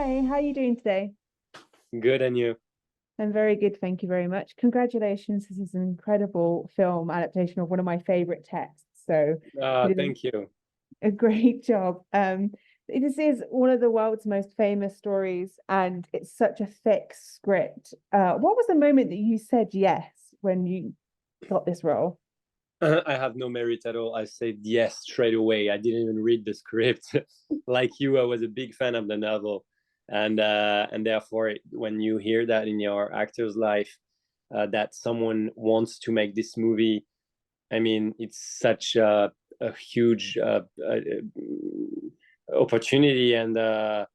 Hi, how are you doing today? Good, and you? I'm very good, thank you very much. Congratulations. This is an incredible film adaptation of one of my favorite texts. So you did Thank you. a great job. This is one of the world's most famous stories, and it's such a thick script. What was the moment that you said yes when you got this role? I have no merit at all. I said yes straight away. I didn't even read the script. Like you, I was a big fan of the novel, and therefore, when you hear that in your actor's life, that someone wants to make this movie, I mean, it's such a huge opportunity, and I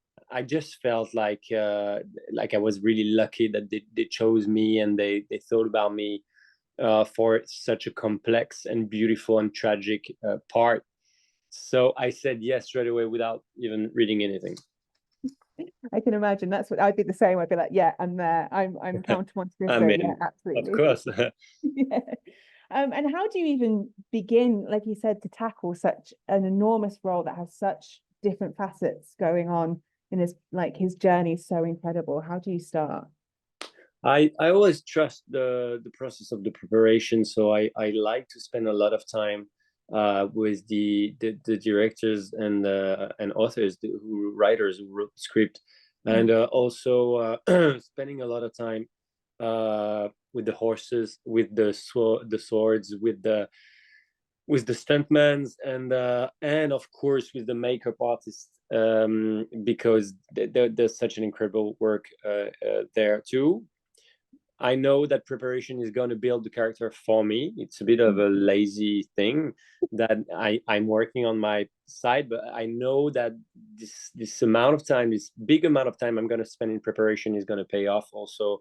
just felt like I was really lucky that they chose me and they thought about me for such a complex and beautiful and tragic part. So I said yes straight away without even reading anything. I can imagine that's what I'd be the same. I'd be like, yeah, I'm there. I'm Count of Monte I Cristo. Yeah, mean, of absolutely. course. Yeah. And how do you even begin, like you said, to tackle such an enormous role that has such different facets going on in his journey is so incredible. How do you start? I always trust the process of the preparation, so I like to spend a lot of time with the directors and authors who writers who wrote the script, and also spending a lot of time with the horses, with the swords, with the stuntmans, and of course with the makeup artists, because there's such an incredible work there too. I know that preparation is going to build the character for me. It's a bit of a lazy thing that I'm working on my side, but I know that this amount of time, this big amount of time I'm going to spend in preparation is going to pay off also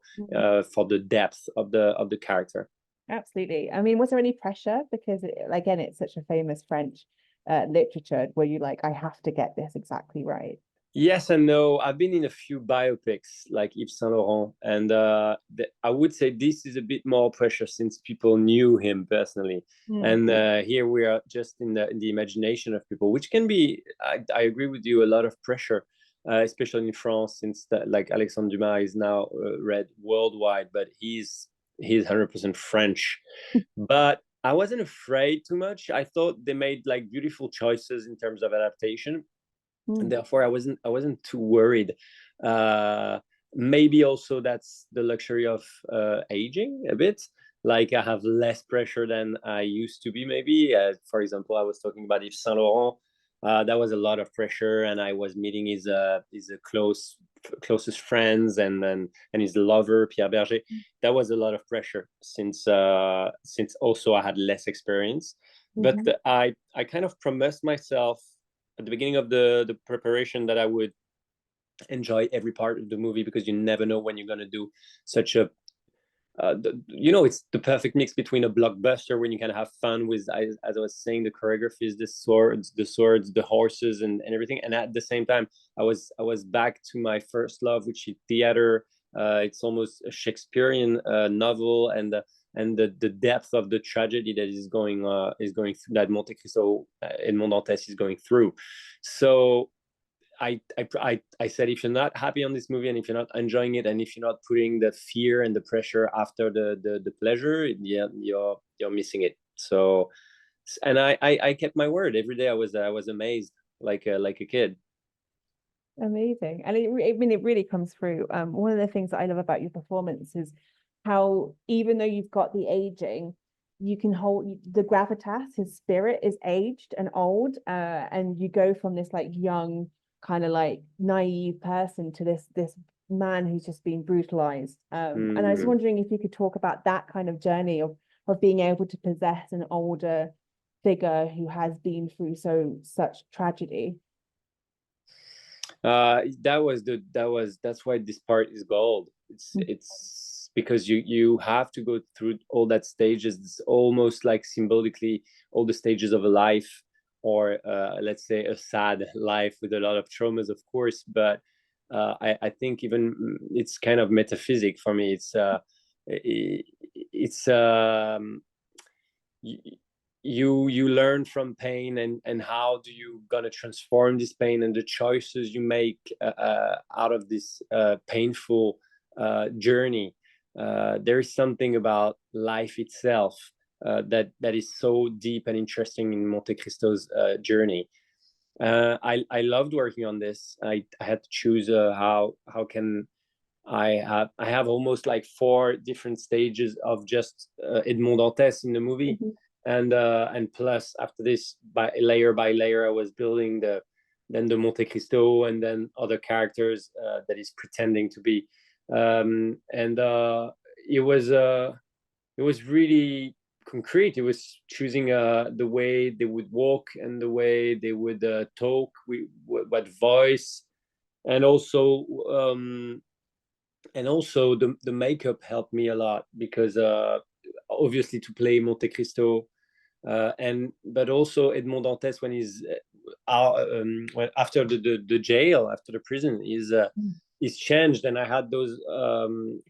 for the depth of the character. Absolutely. I mean, was there any pressure? Because again, it's such a famous French literature where you like, I have to get this exactly right. Yes and no. I've been in a few biopics like Yves Saint Laurent, and I would say this is a bit more pressure since people knew him personally, Mm. and here we are just in the imagination of people, which can be. I agree with you, a lot of pressure, especially in France, since like Alexandre Dumas is now read worldwide, but he's 100% French, but. I wasn't afraid too much. I thought they made like beautiful choices in terms of adaptation, and Mm. therefore I wasn't too worried. uh Maybe also that's the luxury of aging a bit. Like I have less pressure than I used to be, maybe. For example, I was talking about Yves Saint Laurent. That was a lot of pressure, and I was meeting his closest friends, and his lover Pierre Berger. That was a lot of pressure since also I had less experience. But Mhm. I kind of promised myself at the beginning of the preparation that I would enjoy every part of the movie, because you never know when you're going to do such a it's the perfect mix between a blockbuster when you can have fun with, as I was saying, the choreographies, the swords, the horses, and everything. And at the same time, I was back to my first love, which is theater. It's almost a Shakespearean novel, and the depth of the tragedy that is going through, that Monte Cristo, Edmond Dantès is going through. So I said, if you're not happy on this movie, and if you're not enjoying it, and if you're not putting the fear and the pressure after the pleasure, yeah, you're missing it. So, and I kept my word. Every day I was amazed, like a kid. Amazing. And I mean, it really comes through. One of the things that I love about your performance is how, even though you've got the aging, you can hold the gravitas, his spirit is aged and old. And you go from this like young, kind of like naive person to this man who's just been brutalized. And I was Mm. wondering if you could talk about that kind of journey of being able to possess an older figure who has been through such tragedy. That's why this part is gold. It's because you have to go through all that stages. It's almost like symbolically all the stages of a life, or let's say a sad life with a lot of traumas, of course. But I think even it's kind of metaphysic for me. It's you learn from pain, and how do you gonna transform this pain, and the choices you make out of this painful journey. There is something about life itself that is so deep and interesting in Monte Cristo's journey. I loved working on this. I had to choose how can I have almost like 4 different stages of just Edmond Dantès in the movie. And plus after this, by layer, I was building the Monte Cristo, and then other characters that is pretending to be. It was really concrete. It was choosing the way they would walk and the way they would talk, what voice, and also the makeup helped me a lot, because obviously to play Monte Cristo, but also Edmond Dantès when he's after the jail, after the prison, is changed, and I had those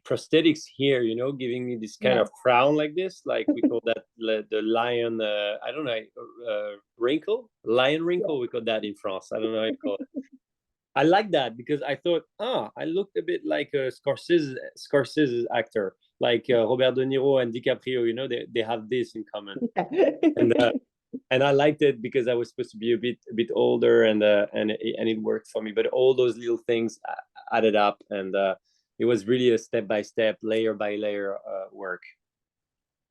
prosthetics here, giving me this kind of crown like this, like we call that the lion. I don't know, lion wrinkle. We call that in France. I don't know how you call it. I like that because I thought, I looked a bit like a Scorsese actor, like Robert De Niro and DiCaprio. They have this in common, and I liked it because I was supposed to be a bit older, and it worked for me. But all those little things added up, and it was really a step-by-step, layer-by-layer work.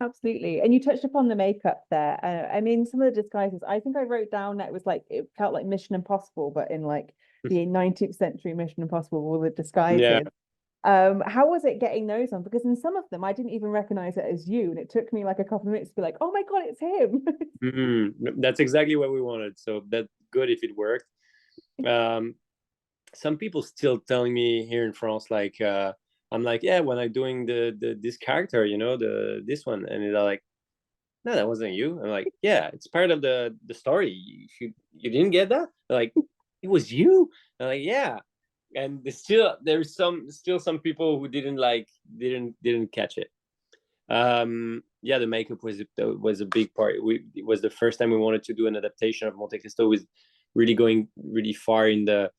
Absolutely. And you touched upon the makeup there. I mean, some of the disguises, I think I wrote down that it felt like Mission Impossible, but in like the 19th century Mission Impossible, all the disguises. Yeah. How was it getting those on? Because in some of them, I didn't even recognize it as you. And it took me like a couple of minutes to be like, oh my God, it's him. That's exactly what we wanted. So that's good if it worked. Some people still telling me here in France, like, I'm like, yeah, when I'm doing this character, this one. And they're like, no, that wasn't you. I'm like, yeah, it's part of the story. You didn't get that? They're like, it was you. I'm like, yeah. And there's still some people who didn't catch it. The makeup was a big part. It was the first time we wanted to do an adaptation of Monte Cristo, with really going really far in the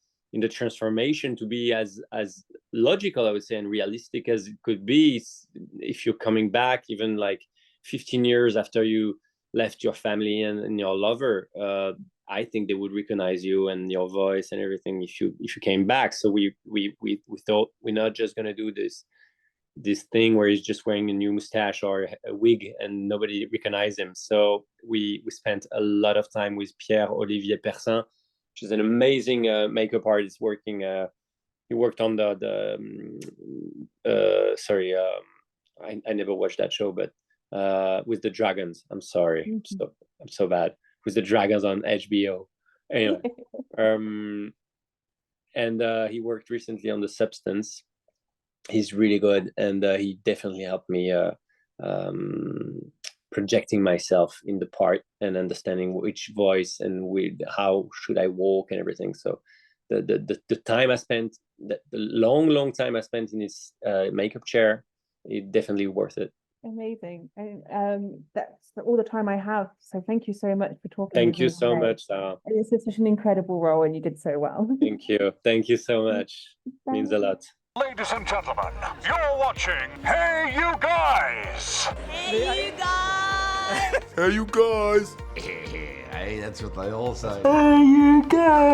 transformation to be as logical, I would say, and realistic as it could be. If you're coming back even like 15 years after you left your family and your lover, I think they would recognize you and your voice and everything if you came back. So we thought, we're not just gonna do this thing where he's just wearing a new mustache or a wig and nobody recognizes him. So we spent a lot of time with Pierre Olivier Persin, which is an amazing makeup artist working. He worked on I never watched that show, but with the dragons. I'm sorry, I'm so bad. With the dragons on HBO. Anyway, and he worked recently on The Substance. He's really good, and he definitely helped me projecting myself in the part and understanding which voice and how should I walk and everything. So the time I spent, the long time I spent in his makeup chair, it definitely worth it. Amazing. And that's all the time I have. So thank you so much for talking. Thank you so much, Sarah. This is such an incredible role, and you did so well. Thank you so much. Means a lot. Ladies and gentlemen, you're watching Hey You Guys! Hey, you guys! Hey You Guys! Hey, that's what they all say. Hey You Guys!